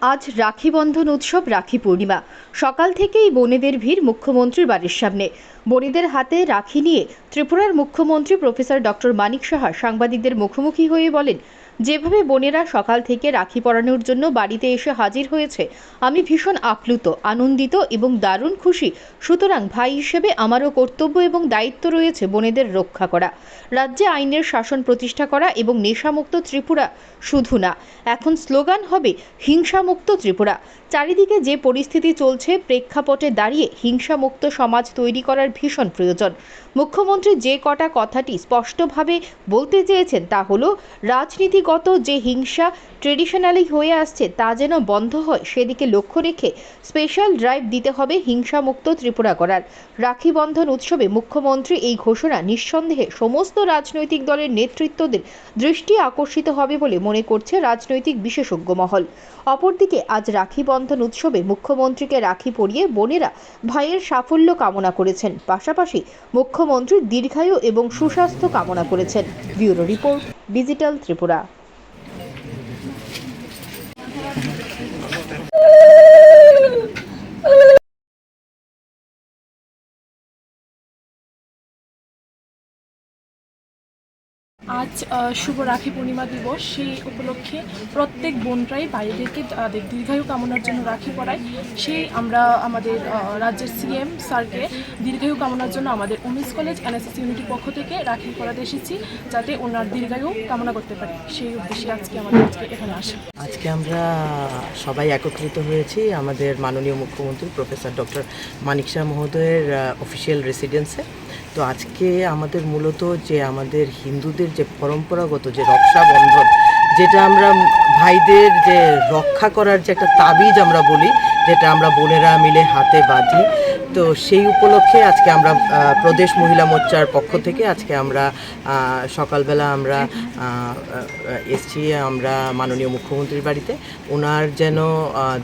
আজ রাখি বন্ধন উৎসব, রাখি পূর্ণিমা। সকাল থেকেই বোনেদের ভিড় মুখ্যমন্ত্রীর বাড়ির সামনে। বোনেদের হাতে রাখি নিয়ে ত্রিপুরার মুখ্যমন্ত্রী প্রফেসর ডক্টর মানিক সাহা সাংবাদিকদের মুখোমুখি হয়ে বলেন, যেভাবে বোনেরা সকাল থেকে রাখি পরানোর জন্য বাড়িতে এসে হাজির হয়েছে, আমি ভীষণ আপ্লুত, আনন্দিত এবং দারুণ খুশি। সুতরাং ভাই হিসেবে আমারও কর্তব্য এবং দায়িত্ব রয়েছে বোনেদের রক্ষা করা, রাজ্যে আইনের শাসন প্রতিষ্ঠা করা এবং নেশামুক্ত ত্রিপুরা শুধু না, এখন স্লোগান হবে হিংসামুক্ত ত্রিপুরা। চারিদিকে যে পরিস্থিতি চলছে, প্রেক্ষাপটে দাঁড়িয়ে হিংসামুক্ত সমাজ তৈরি করার ভীষণ প্রয়োজন। মুখ্যমন্ত্রী যে কটা কথাটি স্পষ্টভাবে বলতে চেয়েছেন তা হলো, রাজনীতিগত যে হিংসা ট্রেডিশনালি হয়ে আসছে তা যেন বন্ধ হয়, সেদিকে লক্ষ্য রেখে স্পেশাল ড্রাইভ দিতে হবে হিংসামুক্ত ত্রিপুরা করার। রাখি বন্ধন উৎসবে মুখ্যমন্ত্রী এই ঘোষণা নিঃসন্দেহে সমস্ত রাজনৈতিক দলের নেতৃত্বদের দৃষ্টি আকর্ষিত হবে বলে মনে করছে রাজনৈতিক বিশেষজ্ঞ মহল। অপরদিকে আজ রাখি বন্ধন উৎসবে মুখ্যমন্ত্রীকে রাখি পরিয়ে বোনেরা ভাইয়ের সাফল্য কামনা করেছেন, পাশাপাশি মুখ্যমন্ত্রীর দীর্ঘায়ু এবং সুস্বাস্থ্য কামনা করেছেন। Bureau report, digital Tripura. আজ শুভ রাখি পূর্ণিমা দিবস। সেই উপলক্ষে প্রত্যেক বোনরাই ভাইদেরকে তাদের দীর্ঘায়ু কামনার জন্য রাখি পরায়। সেই আমরা আমাদের রাজ্যের সিএম স্যারকে দীর্ঘায়ু কামনার জন্য আমাদের উমেন্স কলেজ এনএসএস ইউনিটির পক্ষ থেকে রাখি পরাতে এসেছি, যাতে ওনার দীর্ঘায়ু কামনা করতে পারি। সেই উদ্দেশ্যে আমাদের এখানে আসা। আজকে আমরা সবাই একত্রিত হয়েছি আমাদের মাননীয় মুখ্যমন্ত্রী প্রফেসর ডক্টর মানিক সাহা মহোদয়ের অফিসিয়াল রেসিডেন্সে। তো আজকে আমাদের মূলত যে আমাদের হিন্দুদের যে পরম্পরাগত যে রক্ষাবন্ধন, যেটা আমরা ভাইদের যে রক্ষা করার যে একটা তাবিজ আমরা বলি, যেটা আমরা বোনেরা মিলে হাতে বাঁধি, তো সেই উপলক্ষে আজকে আমরা প্রদেশ মহিলা মোর্চার পক্ষ থেকে আজকে আমরা সকালবেলা আমরা এসছি আমরা মাননীয় মুখ্যমন্ত্রীর বাড়িতে। ওনার যেন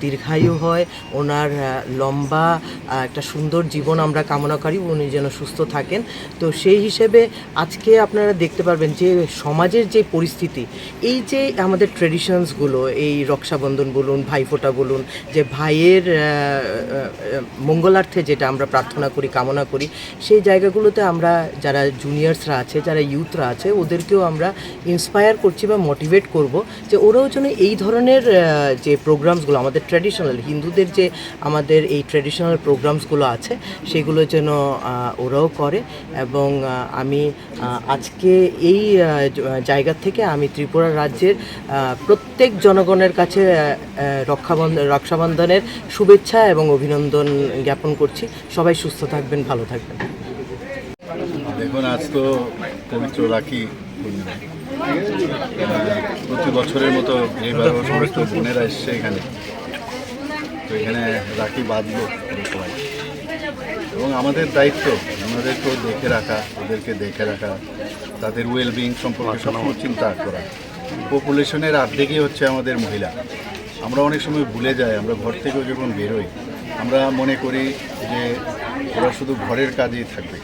দীর্ঘায়ু হয়, ওনার লম্বা একটা সুন্দর জীবন আমরা কামনা করি, উনি যেন সুস্থ থাকেন। তো সেই হিসেবে আজকে আপনারা দেখতে পারবেন যে সমাজের যে পরিস্থিতি, এই যে আমাদের ট্রেডিশনসগুলো, এই রক্ষাবন্ধন বলুন, ভাইফোঁটা বলুন, যে ভাইয়ের মঙ্গলার্থে যেটা আমরা প্রার্থনা করি, কামনা করি, সেই জায়গাগুলোতে আমরা যারা জুনিয়র্সরা আছে, যারা ইউথরা আছে, ওদেরকেও আমরা ইন্সপায়ার করছি বা মোটিভেট করব যে ওরাও যেন এই ধরনের যে প্রোগ্রামসগুলো, আমাদের ট্র্যাডিশনাল হিন্দুদের যে আমাদের এই ট্র্যাডিশনাল প্রোগ্রামসগুলো আছে, সেগুলো যেন ওরাও করে। এবং আমি আজকে এই জায়গা থেকে আমি ত্রিপুরা রাজ্যের প্রত্যেক জনগণের কাছে রক্ষাবন্ধনের শুভেচ্ছা এবং অভিনন্দন জ্ঞাপন করছি। সবাই সুস্থ থাকবেন, ভালো থাকবেন। দেখুন, আজ তো পবিত্র রাখি পূর্ণিমা। প্রতি বছরের মতো এবারও সমস্ত বোনেরা এসছে এখানে, তো এখানে রাখি বাঁধবো সবাই। এবং আমাদের দায়িত্ব আমাদেরকেও দেখে রাখা, ওদেরকে দেখে রাখা, তাদের ওয়েলবিং সম্পর্কে সবসময় চিন্তা করা। পপুলেশনের অর্ধেকই হচ্ছে আমাদের মহিলা। আমরা অনেক সময় ভুলে যাই, আমরা ঘর থেকেও যখন বেরোই আমরা মনে করি যে ওরা শুধু ঘরের কাজেই থাকবে,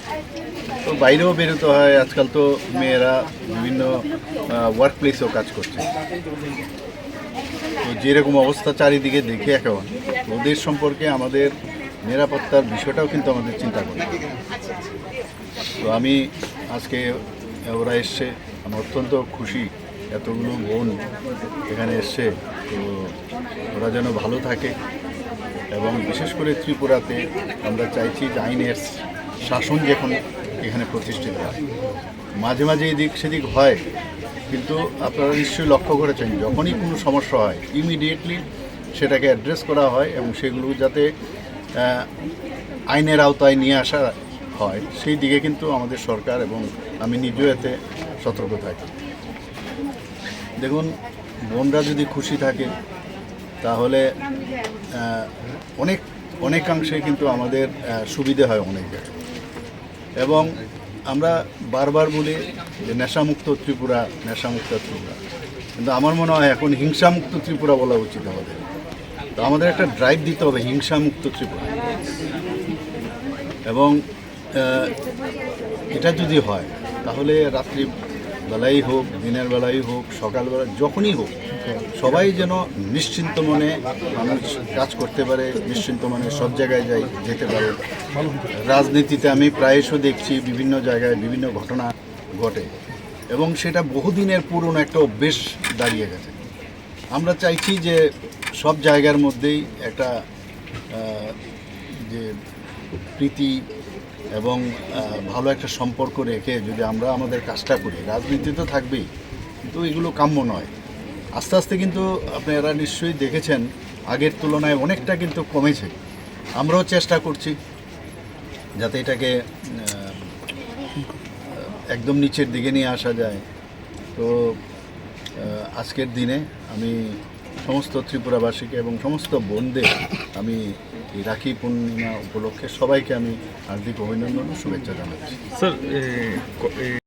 তো বাইরেও বেরোতে হয়। আজকাল তো মেয়েরা বিভিন্ন ওয়ার্ক প্লেসেও কাজ করছে। তো যেরকম অবস্থা চারিদিকে দেখে এখন, ওদের সম্পর্কে আমাদের নিরাপত্তার বিষয়টাও কিন্তু আমাদের চিন্তা করতে হবে। তো আমি আজকে ওরা এসছে, আমি অত্যন্ত খুশি, এতগুলো বোন এখানে এসছে। তো ওরা যেন ভালো থাকে, এবং বিশেষ করে ত্রিপুরাতে আমরা চাইছি যে আইনের শাসন যখন এখানে প্রতিষ্ঠিত হয়। মাঝে মাঝে এদিক সেদিক হয়, কিন্তু আপনারা নিশ্চয়ই লক্ষ্য করেছেন যখনই কোনো সমস্যা হয় ইমিডিয়েটলি সেটাকে অ্যাড্রেস করা হয়, এবং সেগুলো যাতে আইনের আওতায় নিয়ে আসা হয়, সেই দিকে কিন্তু আমাদের সরকার এবং আমি নিজেও এতে সতর্ক থাকি। দেখুন, বোনরা যদি খুশি থাকে তাহলে অনেকাংশে কিন্তু আমাদের সুবিধে হয় অনেক জায়গায়। এবং আমরা বারবার বলি যে নেশামুক্ত ত্রিপুরা, নেশামুক্ত ত্রিপুরা, কিন্তু আমার মনে হয় এখন হিংসামুক্ত ত্রিপুরা বলা উচিত আমাদের। তো আমাদের একটা ড্রাইভ দিতে হবে হিংসামুক্ত ত্রিপুরা। এবং এটা যদি হয় তাহলে রাত্রি বেলাই হোক, দিনের বেলাই হোক, সকালবেলা যখনই হোক, সবাই যেন নিশ্চিন্ত মনে মানুষ কাজ করতে পারে, নিশ্চিন্ত মনে সব জায়গায় যেতে পারে। রাজনীতিতে আমি প্রায়শ দেখছি বিভিন্ন জায়গায় বিভিন্ন ঘটনা ঘটে এবং সেটা বহুদিনের পুরনো একটা অভ্যেস দাঁড়িয়ে গেছে। আমরা চাইছি যে সব জায়গার মধ্যেই একটা যে প্রীতি এবং ভালো একটা সম্পর্ক রেখে যদি আমরা আমাদের কাজটা করি, রাজনীতি তো থাকবেই, কিন্তু এগুলো কাম্য নয়। আস্তে আস্তে কিন্তু আপনারা নিশ্চয়ই দেখেছেন আগের তুলনায় অনেকটা কিন্তু কমেছে। আমরাও চেষ্টা করছি যাতে এটাকে একদম নিচের দিকে নিয়ে আসা যায়। তো আজকের দিনে আমি সমস্ত ত্রিপুরাবাসীকে এবং সমস্ত বোনদের আমি এই রাখি পূর্ণিমা উপলক্ষে সবাইকে আমি হার্দিক অভিনন্দন ও শুভেচ্ছা জানাচ্ছি। স্যার